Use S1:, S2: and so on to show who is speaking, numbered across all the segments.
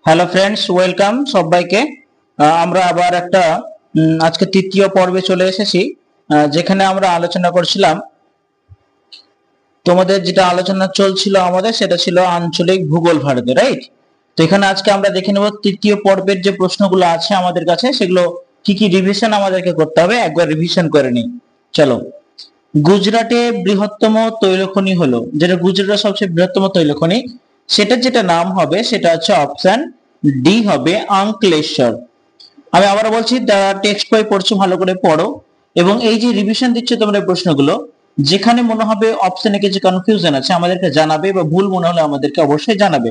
S1: Hello friends, welcome সবাইকে। আমরা আবার একটা আজকে তৃতীয় পর্বে চলে এসেছি, যেখানে আমরা আলোচনা করছিলাম। তোমাদের যেটা আলোচনা চলছিল আমাদের সেটা ছিল আঞ্চলিক ভূগোল ভারতে, রাইট? তো এখানে আজকে আমরা দেখে নেব তৃতীয় পর্বের যে প্রশ্নগুলো আছে আমাদের কাছে, সেগুলো কি কি রিভিশন আমাদেরকে করতে হবে, একবার রিভিশন করে নিই। চলো। গুজরাটে বৃহত্তম তৈলখনি হলো, যেটা গুজরাটের সবচেয়ে বৃহত্তম তৈলখনি, সেটার যেটা নাম হবে সেটা হচ্ছে অপশন ডি হবে আঙ্কলেশ্বর। আমি আবার বলছি, টেক্সট বই পড়ছো ভালো করে পড়ো, এবং এই যে রিভিশন দিচ্ছ তোমরা প্রশ্নগুলো, যেখানে মনে হবে অপশনে কিছু কনফিউশন আছে আমাদেরকে জানাবে, বা ভুল মনে হলে আমাদেরকে অবশ্যই জানাবে।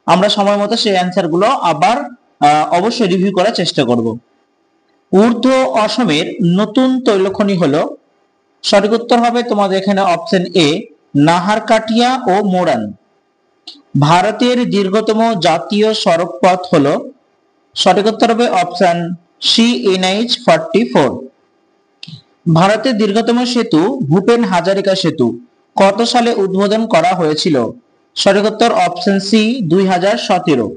S1: আমরা সময় মতো সেই অ্যান্সার গুলো আবার অবশ্যই রিভিউ করার চেষ্টা করব। ঊর্ধ্ব অসমের নতুন তৈলখনি হলো, সঠিক উত্তর হবে তোমাদের এখানে অপশন এ নাহারকাটিয়া ও মোরান। ভারতের দীর্ঘতম জাতীয় সড়ক পথ হলো, সঠিক উত্তর হবে অপশন সি NH-44। ভারতের দীর্ঘতম সেতু ভূপেন হাজারিকা সেতু কত সালে উদ্বোধন করা হয়েছিল? সঠিক উত্তর অপশন সি 2017।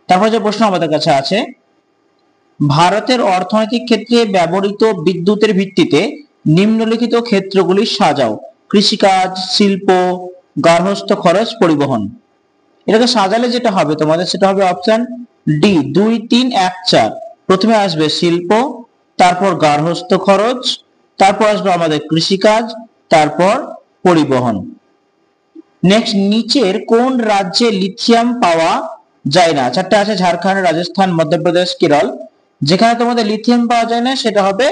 S1: তারপর যে প্রশ্ন আমাদের কাছে আছে, ভারতের অর্থনৈতিক ক্ষেত্রে ব্যবহৃত বিদ্যুতের ভিত্তিতে নিম্নলিখিত ক্ষেত্রগুলি সাজাও: কৃষিকাজ, শিল্প, গার্হস্থ্য খরচ, পরিবহন। এটাকে সাজালে যেটা হবে তোমাদের সেটা হবে অপশন ডি 2, 3, 1, 4। প্রথমে আসবে শিল্প, তারপর গার্হস্থ্য খরচ, তারপর আসবে আমাদের কৃষিকাজ, তারপর পরিবহন। নেক্সট, নিচের কোন রাজ্যে লিথিয়াম পাওয়া যায় না? চারটা আছে: ঝাড়খণ্ড, রাজস্থান, মধ্যপ্রদেশ, কেরল। যেখানে তোমাদের লিথিয়াম পাওয়া যায় না সেটা হবে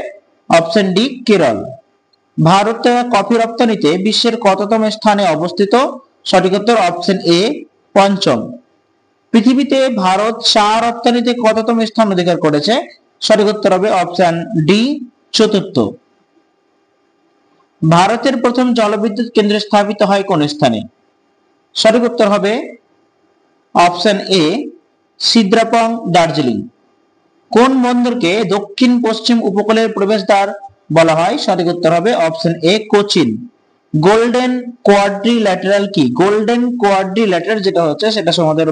S1: option D Kerala. Bharat coffee রপ্তানিতে বিশ্বের কততম স্থানে অবস্থিত? সঠিক উত্তর অপশন এ পঞ্চম। পৃথিবীতে ভারত চা রপ্তানিতে কততম স্থান অধিকার করেছে? সঠিক উত্তর হবে অপশন ডি চতুর্থ। ভারতের প্রথম জলবিদ্যুৎ কেন্দ্র স্থাপিত হয় কোন স্থানে? সঠিক উত্তর হবে অপশন এ সিদ্রাপং, দার্জিলিং। কোন বন্দরকে দক্ষিণ পশ্চিম উপকূলের প্রবেশদ্বার বলা হয়? সঠিক উত্তর হবে option A Cochin. Golden quadrilateral কি? গোল্ডেন কোয়াড্রিল্যাটারাল যেটা হচ্ছে সেটা আমাদের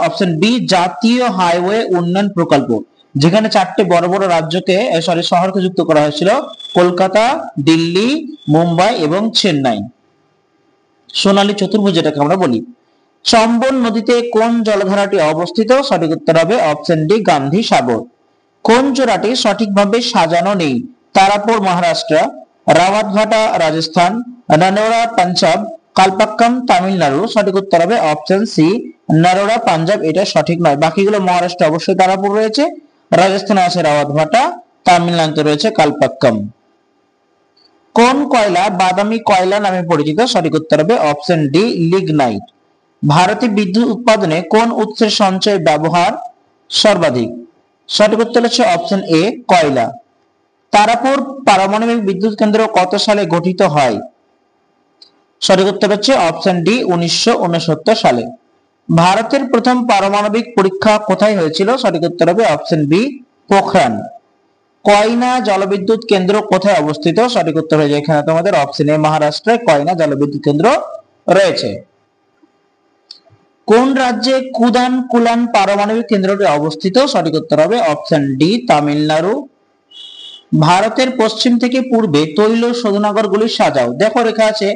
S1: অপশন বি জাতীয় হাইওয়ে উন্নয়ন প্রকল্প, যেখানে চারটে বড় বড় রাজ্যকে শহরকে যুক্ত করা হয়েছিল: কলকাতা, দিল্লি, মুম্বাই এবং চেন্নাই। সোনালী চতুর্ভুজ যেটাকে আমরা বলি। চম্বল নদীতে কোন জলধারাটি অবস্থিত? সঠিক উত্তর হবে অপশন ডি গান্ধী সাগর। কোন জোড়াটি সঠিকভাবে সাজানো নেই? তারাপুর, মহারাষ্ট্র; রাওয়াতভাটা, রাজস্থান; নানোরা, পাঞ্জাব; কালপাক্কাম, তামিলনাড়ু। সঠিক উত্তর হবে অপশন সি নারোরা, পাঞ্জাব। এটা সঠিক নয়, বাকিগুলো মহারাষ্ট্র অবশ্যই তারাপুর রয়েছে, রাজস্থানে আছে রাওয়াতভাটা, তামিলনাড়ুতে রয়েছে কালপাক্কাম। কোন কয়লা বাদামি কয়লা নামে পরিচিত? সঠিক উত্তর হবে অপশন ডি লিগনাইট। ভারতে বিদ্যুৎ উৎপাদনে কোন উৎসের সঞ্চয় ব্যবহার সর্বাধিক? সঠিক উত্তর হচ্ছে অপশন এ কয়লা। তারাপুর পারমাণবিক বিদ্যুৎ কেন্দ্র কত সালে গঠিত হয়? সঠিক উত্তর হচ্ছে অপশন ডি 1969 সালে। ভারতের প্রথম পারমাণবিক পরীক্ষা কোথায় হয়েছিল? সঠিক উত্তর হবে অপশন বি পোখরান। কয়না জলবিদ্যুৎ কেন্দ্র কোথায় অবস্থিত? সঠিক উত্তর হয়ে যায় এখানে তোমাদের অপশন এ মহারাষ্ট্রে কয়না জলবিদ্যুৎ কেন্দ্র রয়েছে। কোন রাজ্যে কুদান কুলান পারমাণবিক কেন্দ্রটি অবস্থিত? সঠিক উত্তর হবে অপশন ডি তামিলনাড়ু। ভারতের পশ্চিম থেকে পূর্বে তৈল শোধনাগারগুলি সাজাও। দেখো রেখা আছে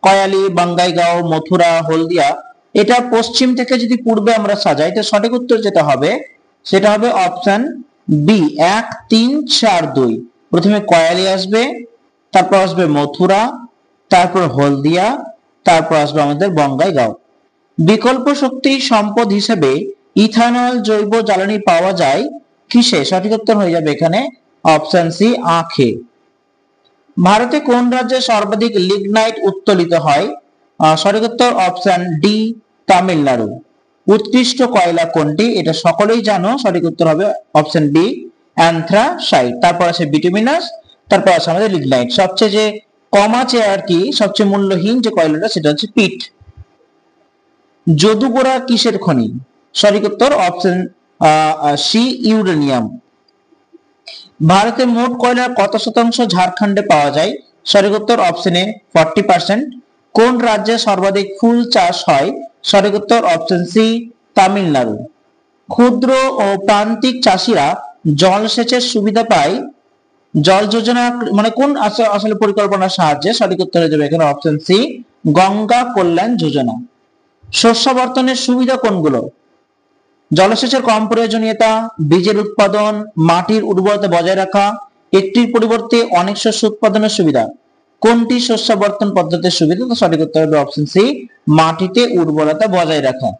S1: কয়ালি, বাঙ্গাইগাঁও, মথুরা, হলদিয়া। এটা পশ্চিম থেকে যদি পূর্বে আমরা সাজাই তো সঠিক উত্তর যেটা হবে সেটা হবে অপশন বি 1, 3, 4, 2। প্রথমে কয়ালি আসবে, তারপর আসবে মথুরা, তারপর হলদিয়া, তারপর আসবে আমাদের বঙ্গাইগাঁও। বিকল্প শক্তি সম্পদ হিসেবে ইথানল জৈব জ্বালানি পাওয়া যায় কিসে? সঠিক উত্তর হয়ে যাবে এখানে অপশন সি আখে। ভারতে কোন রাজ্যে সর্বাধিক লিগনাইট উত্তোলিত হয়? সঠিক উত্তর অপশন ডি তামিলনাড়ু। উৎকৃষ্ট কয়লা কোনটি? এটা সকলেই জানো, সঠিক উত্তর হবে অপশন বি অ্যানথ্রাসাইট। তারপর আছে বিটুমিনাস, তারপর আছে আমাদের লিগনাইট। সবচেয়ে যে কম আছে আর কি, সবচেয়ে মূল্যহীন যে কয়লাটা সেটা হচ্ছে পিট। যদুগোড়া কিসের খনি? সঠিক উত্তর অপশন সি ইউরেনিয়াম। ভারতের মোট কয়লার কত শতাংশ ঝাড়খণ্ডে পাওয়া যায়? সঠিক উত্তর অপশন এ 40%। কোন রাজ্যে সর্বাধিক ফুল চাষ হয়? সঠিক উত্তর অপশন সি তামিলনাড়ু। ক্ষুদ্র ও প্রান্তিক চাষিরা জলসেচের সুবিধা পায় জল যোজনা মানে কোন আসলে পরিকল্পনার সাহায্যে? সঠিক উত্তর হয়ে যাবে এখানে অপশন সি গঙ্গা কল্যাণ যোজনা। শস্যাবর্তনের সুবিধা কোনগুলো? জলসেচের কম প্রয়োজনীয়তা, বীজের উৎপাদন, মাটির উর্বরতা বজায় রাখা, একটির পরিবর্তে অনেক শস্য উৎপাদনের সুবিধা। কোনটি শস্যাবর্তন পদ্ধতির সুবিধা? তো সঠিক উত্তর হবে অপশন সি মাটিতে উর্বরতা বজায় রাখা।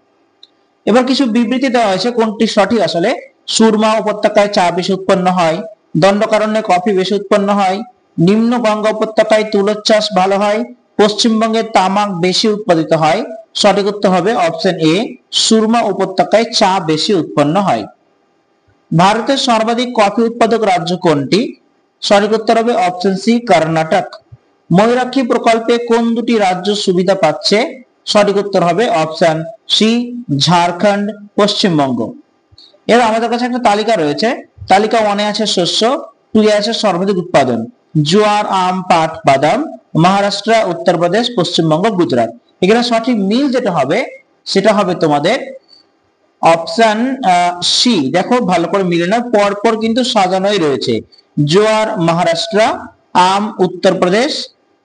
S1: এবার কিছু বিবৃতি দেওয়া হয়েছে, কোনটি সঠিক আসলে? সুরমা উপত্যকায় চা বেশি উৎপন্ন হয়, দণ্ডকারণ্যে কফি বেশি উৎপন্ন হয়, নিম্ন গঙ্গা উপত্যকায় তুলোর চাষ ভালো হয়, পশ্চিমবঙ্গে তামাক বেশি উৎপাদিত হয়। সঠিক উত্তর হবে অপশন এ সুরমা উপত্যকায় চা বেশি উৎপন্ন হয়। ভারতের সর্বাধিক কফি উৎপাদক রাজ্য কোনটি? সঠিক উত্তর হবে অপশন সি কর্ণাটক। ময়ূরাক্ষী প্রকল্পে কোন দুটি রাজ্য সুবিধা পাচ্ছে? সঠিক উত্তর হবে অপশন সি ঝাড়খণ্ড, পশ্চিমবঙ্গ। এবার আমাদের কাছে একটা তালিকা রয়েছে, তালিকা 1 এ আছে শস্য, 2 এ আছে সর্বাধিক উৎপাদন, জোয়ার, আম, পাট, বাদাম, মহারাষ্ট্র, উত্তরপ্রদেশ, পশ্চিমবঙ্গ, গুজরাট। এখানে সঠিক মিল যেটা হবে সেটা হবে তোমাদের অপশন সি। দেখো ভালো করে মিলে না, পরপর কিন্তু সাজানোই রয়েছে। জোয়ার মহারাষ্ট্র, আম উত্তরপ্রদেশ,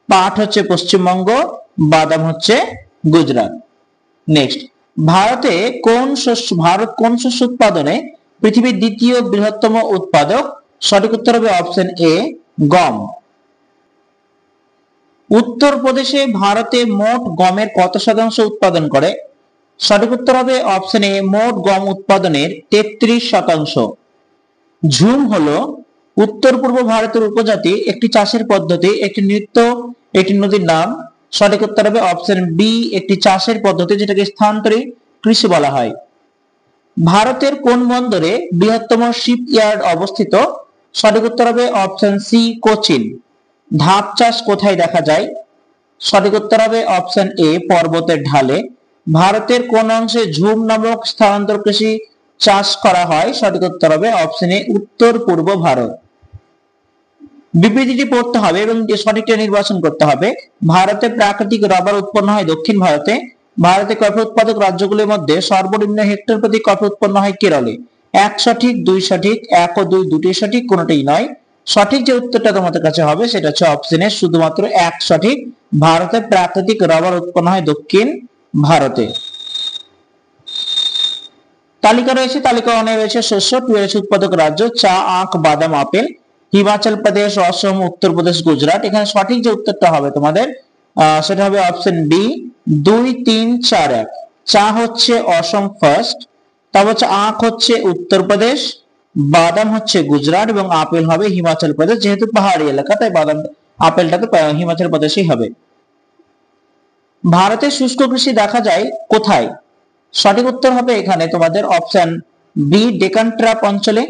S1: পাট হচ্ছে পশ্চিমবঙ্গ, বাদাম হচ্ছে গুজরাট। নেক্সট, ভারত কোন শস্য উৎপাদনে পৃথিবীর দ্বিতীয় বৃহত্তম উৎপাদক? সঠিক উত্তর হবে অপশন এ গম। উত্তরপ্রদেশে ভারতে মোট গমের কত শতাংশ উৎপাদন করে? সঠিক উত্তর হবে অপশন এ মোট গম উৎপাদনের 33%। ঝুম হলো উত্তর পূর্ব ভারতের উপজাতি, একটি চাষের পদ্ধতি, একটি নৃত্য, একটি নদীর নাম। সঠিক উত্তর হবে অপশন বি একটি চাষের পদ্ধতি, যেটাকে স্থানান্তরিত কৃষি বলা হয়। ভারতের কোন বন্দরে বৃহত্তম শিপ ইয়ার্ড অবস্থিত? সঠিক উত্তর হবে অপশন সি কোচিন। ধাপ চাষ কোথায় দেখা যায়? সঠিক উত্তর হবে অপশন এ পর্বতের ঢালে। ভারতের কোন অংশে ঝুম নামক স্থানান্তর কৃষি চাষ করা হয়? সঠিক উত্তর হবে অপশন এ উত্তর পূর্ব ভারত। বিবৃতিটি পড়তে হবে এবং সঠিকটা নির্বাচন করতে হবে। ভারতে প্রাকৃতিক রবার উৎপন্ন হয় দক্ষিণ ভারতে। ভারতে কফি উৎপাদক রাজ্যগুলির মধ্যে সর্বনিম্ন হেক্টর প্রতি কফি উৎপন্ন হয় কেরলে। এক সঠিক, দুই সঠিক, এক ও দুই দুটি সঠিক, কোনটাই নয়। সঠিক যে উত্তরটা তোমাদের কাছে হবে সেটা হচ্ছে অপশন এ শুধুমাত্র এক সঠিক। ভারতে প্রাকৃতিক রবার উৎপন্ন হয় দক্ষিণ ভারতে। তালিকা রয়েছে, তালিকা 1 এ রয়েছে শস্য, 2 এ রয়েছে উৎপাদক রাজ্য চা, আখ, বাদাম, আপেল, হিমাচল প্রদেশ, অসম, উত্তরপ্রদেশ, গুজরাট। এখানে সঠিক যে উত্তরটা হবে তোমাদের সেটা হবে অপশন বি 2 3 4 1। চা হচ্ছে অসম ফার্স্ট, তারপর হচ্ছে আখ হচ্ছে উত্তরপ্রদেশ, বাদাম হচ্ছে গুজরাট এবং আপেল হবে হিমাচল প্রদেশ। যেহেতু পাহাড়ি এলাকা তাই বাদাম আপেলটা তো হিমাচল প্রদেশেই হবে। ভারতের শুষ্ক কৃষি দেখা যায় কোথায়? সঠিক উত্তর হবে এখানে তোমাদের অপশন বি ডেকান ট্রাপ অঞ্চলে।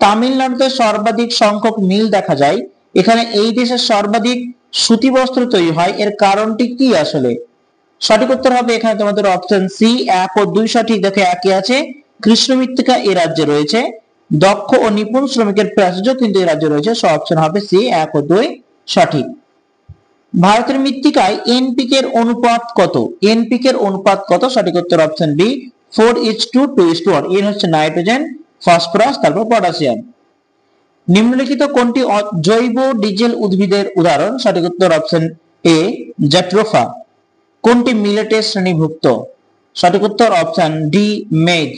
S1: তামিলনাড়ুতে সর্বাধিক সংখ্যক মিল দেখা যায়, এখানে এই দেশের সর্বাধিক সুতি বস্ত্র তৈরি হয়, এর কারণটি কি আসলে? সঠিক উত্তর হবে এখানে তোমাদের অপশন সি 1 ও 2 সঠিক। দেখো একই আছে, কৃষ্ণ মৃত্তিকা এই রাজ্যে রয়েছে, দক্ষ ও নিপুণ শ্রমিকের প্রাচুর্য কিন্তু এই রাজ্যে রয়েছে। সো অপশন হবে সি 1 ও 2 সঠিক। ভারতের মৃত্তিকায় এনপিকে এর অনুপাত কত? এনপিকে এর অনুপাত কত? সঠিক উত্তর অপশন বি 4:2:1। এন হচ্ছে নাইট্রোজেন, ফসফরাস, তারপর পটাশিয়াম। নিম্নলিখিত কোনটি জৈব ডিজেল উদ্ভিদের উদাহরণ? সঠিক উত্তর অপশন এ জাট্রোফা। কোনটি মিলেটের শ্রেণীভুক্ত? সঠিক উত্তর অপশন ডি মেজ।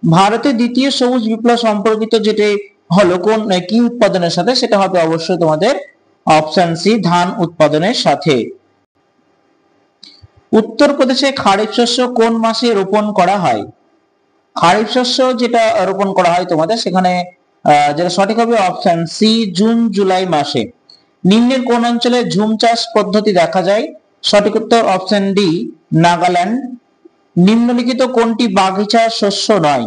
S1: ভারতের দ্বিতীয় সবুজ বিপ্লব সম্পর্কিত যেটি হলো কোন কি উৎপাদনের সাথে? সেটা হবে অবশ্যই তোমাদের অপশন সি ধান উৎপাদনের সাথে। উত্তরপ্রদেশে খারিফ শস্য কোন মাসে রোপণ করা হয়? খারিফ শস্য যেটা রোপণ করা হয় তোমাদের সেখানে যেটা সঠিক হবে অপশন সি জুন জুলাই মাসে। নিম্নের কোন অঞ্চলে ঝুম চাষ পদ্ধতি দেখা যায়? সঠিক উত্তর অপশন ডি নাগাল্যান্ড। নিম্নলিখিত কোনটি বাগিচা শস্য নয়?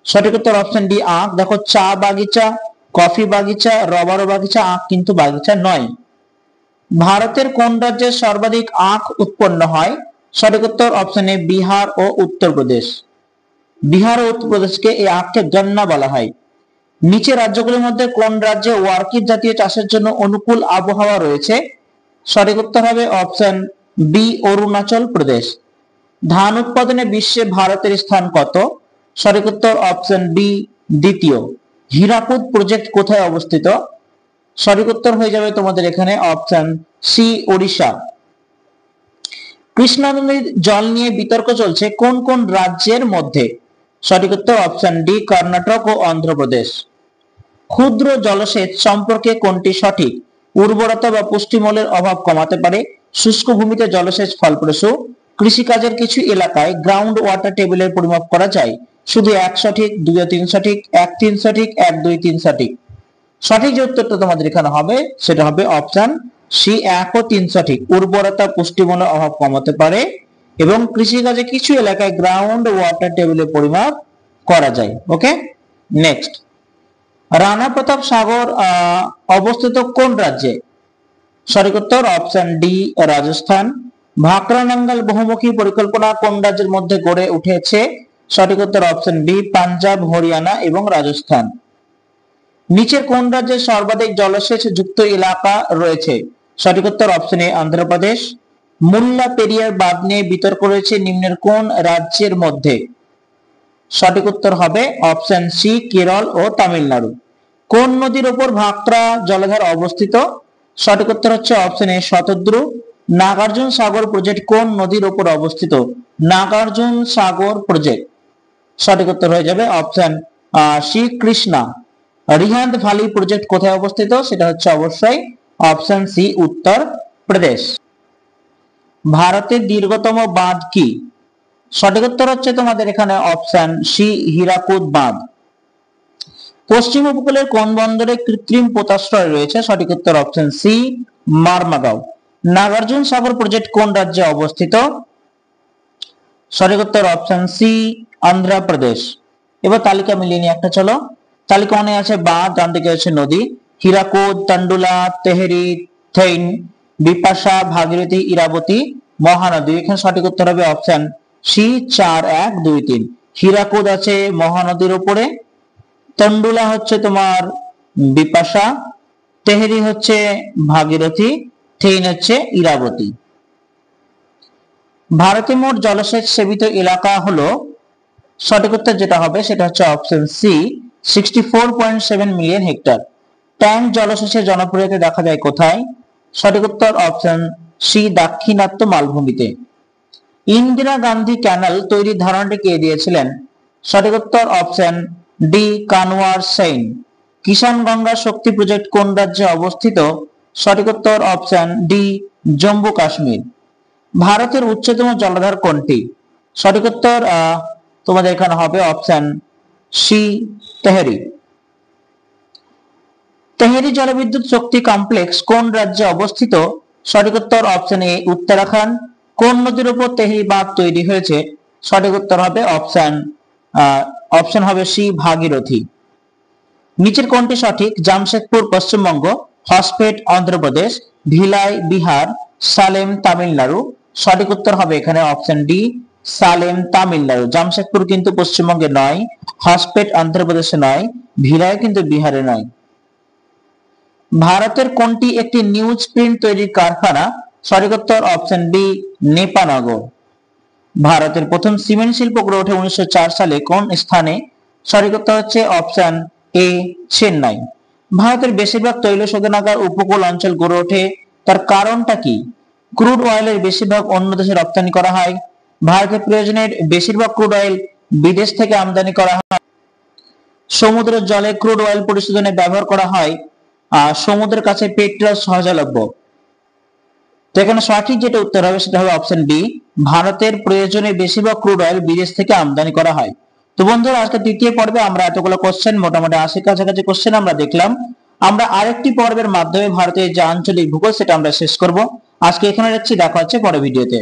S1: সঠিক উত্তর অপশন ডি আখ। দেখো চা বাগিচা, কফি বাগিচা, রবার বাগিচা, আখ কিন্তু বাগিচা নয়। ভারতের কোন রাজ্যে সর্বাধিক আখ উৎপন্ন হয়? সঠিক উত্তর অপশন এ বিহার ও উত্তরপ্রদেশ। বিহার ও উত্তরপ্রদেশকে এই আখকে গন্না বলা হয়। নিচে রাজ্যগুলির মধ্যে কোন রাজ্যে ওয়ার্কিট জাতীয় চাষের জন্য অনুকূল আবহাওয়া রয়েছে? সঠিক উত্তর হবে অপশন বি অরুণাচল প্রদেশ। ধান উৎপাদনে বিশ্বে ভারতের স্থান কত? সঠিক উত্তর অপশন বি দ্বিতীয়। হীরাকুদ প্রজেক্ট কোথায় অবস্থিত? সঠিক উত্তর হয়ে যাবে তোমাদের এখানে অপশন সি ওড়িশা। কৃষ্ণা নদীর জল নিয়ে বিতর্ক চলছে কোন কোন রাজ্যের মধ্যে? সঠিক উত্তর অপশন ডি কর্ণাটক ও অন্ধ্রপ্রদেশ। ক্ষুদ্র জলসেচ সম্পর্কে কোনটি সঠিক? উর্বরতা বা পুষ্টিমূলের অভাব কমাতে পারে, শুষ্ক ভূমিতে জলসেচ ফলপ্রসূ, কৃষিকাজের কিছু এলাকায় গ্রাউন্ড ওয়াটার টেবিলের পরিমাপ করা যায়। শুধু এক সঠিক, দুই ও তিন সঠিক, এক তিন সঠিক, এক দুই তিন সঠিক। সঠিক যে উত্তরটা তোমাদের এখানে হবে সেটা হবে অপশন সি এক ও তিন সঠিক। উর্বরতা পুষ্টিমূলের অভাব কমাতে পারে এবং কৃষিকাজে কিছু এলাকায় গ্রাউন্ড ওয়াটার টেবিলের পরিমাপ করা যায়। ওকে, নেক্সট। রানা প্রতাপ সাগর অবস্থিত কোন রাজ্যে? সঠিক উত্তর অপশন ডি রাজস্থান। ভাকরা নাঙ্গল বহুমুখী পরিকল্পনা কোন রাজ্যের মধ্যে গড়ে উঠেছে? সঠিক উত্তর অপশন বি পাঞ্জাব, হরিয়ানা এবং রাজস্থান। নিচের কোন রাজ্যে সর্বাধিক জলসেচ যুক্ত এলাকা রয়েছে? সঠিক উত্তর অপশন এ অন্ধ্রপ্রদেশ। মুল্লা পেরিয়ার বাঁধ নিয়ে বিতর্ক রয়েছে নিম্নের কোন রাজ্যের মধ্যে? সঠিক উত্তর হবে অপশন সি কেরল ও তামিলনাড়ু। কোন নদীর উপর ভাকরা জলাধার অবস্থিত? সঠিক উত্তর হচ্ছে option A Shatadru. Nagarjuna Sagar project কোন নদীর উপর অবস্থিত? নাগার্জুন সাগর প্রজেক্ট। সঠিক উত্তর হয়ে যাবে option C Krishna. Rihand valley project কোথায় অবস্থিত? সেটা হচ্ছে অবশ্যই অপশন সি উত্তর প্রদেশ। ভারতের দীর্ঘতম বাঁধ কি? সঠিক উত্তর হচ্ছে তোমাদের এখানে অপশন সি হীরাকুদ বাঁধ। পশ্চিম উপকূলের কোন বন্দরে কৃত্রিম পোতাশ্রয় রয়েছে? সঠিক উত্তর option C Mormugao. Nagarjuna Sagar project কোন রাজ্যে অবস্থিত? সঠিক উত্তর অপশন সি অন্ধ্রপ্রদেশ। এবার তালিকা মিলিয়ে নিয়ে একটা চলো। তালিকা অনে আছে বাঁধ, ডান দিকে আছে নদী। হীরাকুদ, তন্ডুলা, তেহেরি, থেইন, বিপাশা, ভাগীরথী, ইরাবতী, মহানদী। এখানে সঠিক উত্তর হবে অপশন সি 4 1 2 3। হীরাকুদ আছে মহানদীর উপরে, তন্ডুলা হচ্ছে তোমার বিপাশা, তেহেরি হচ্ছে ভাগীরথী, থেইন হচ্ছে ইরাবতী। ভারতে মোট জলসেচ সেবিত এলাকা হলো, সঠিক উত্তর যেটা হবে সেটা হচ্ছে option C 64.7 million hectare. Tank জলসেচের জনপ্রিয়তা দেখা যায় কোথায়? সঠিক উত্তর অপশন সি দাক্ষিণাত্য মালভূমিতে। ইন্দিরা গান্ধী ক্যানাল তৈরির ধারণাটি কে দিয়েছিলেন? সঠিক উত্তর অপশন ডি কানওয়ার সেন। কিষান গঙ্গা শক্তি প্রজেক্ট কোন রাজ্যে অবস্থিত? সঠিক উত্তর অপশন ডি জম্মু কাশ্মীর। ভারতের উচ্চতম জলাধার কোনটি? সঠিক উত্তর তোমাদের এখানে হবে অপশন সি তেহেরি। তেহেরি জলবিদ্যুৎ শক্তি কমপ্লেক্স কোন রাজ্যে অবস্থিত? সঠিক উত্তর অপশন এ উত্তরাখণ্ড। কোন নদীর উপর তেহেরি বাঁধ তৈরি হয়েছে? সঠিক উত্তর হবে অপশন হবে সি ভাগীরথী। নিচের কোনটি সঠিক? জামশেদপুর পশ্চিমবঙ্গ, হসপেট অন্ধ্রপ্রদেশ, ভিলাই বিহার, সালেম তামিলনাড়ু। সঠিক উত্তর হবে এখানে অপশন ডি সালেম তামিলনাড়ু। জামশেদপুর কিন্তু পশ্চিমবঙ্গে নয়, হসপেট অন্ধ্রপ্রদেশে নয়, ভিলাই কিন্তু বিহারে নয়। ভারতের কোনটি একটি নিউজ প্রিন্ট তৈরির কারখানা? সঠিক উত্তর অপশন বি নেপানগর। ভারতের প্রথম সিমেন্ট শিল্প গড়ে ওঠে 1904 সালে কোন স্থানে? সঠিক উত্তর হচ্ছে অপশন এ চেন্নাই। ভারতের বেশিরভাগ তৈল শোধনাগার উপকূল অঞ্চল গড়ে ওঠে, তার কারণটা কি? ক্রুড অয়েলের বেশিরভাগ অন্য দেশে রপ্তানি করা হয়। ভারতের প্রয়োজনের বেশিরভাগ ক্রুড অয়েল বিদেশ থেকে আমদানি করা হয়। সমুদ্রের জলে ক্রুড অয়েল পরিশোধনে ব্যবহার করা হয়। সমুদ্রের কাছে পেট্রোল সহজলভ্য। তো এখানে সঠিক যেটা উত্তর হবে সেটা হবে অপশন বি ভারতের প্রয়োজনে বেশিরভাগ ক্রুড অয়েল বিদেশ থেকে আমদানি করা হয়। তো বন্ধুরা, আজকে তৃতীয় পর্বে আমরা এতগুলো কোশ্চেন, মোটামুটি 80 কাছাকাছি কোশ্চেন আমরা দেখলাম। আমরা আরেকটি পর্বের মাধ্যমে ভারতের যে আঞ্চলিক ভূগোল সেটা আমরা শেষ করব। আজকে এখানে রাখছি, দেখা হচ্ছে পরের ভিডিওতে।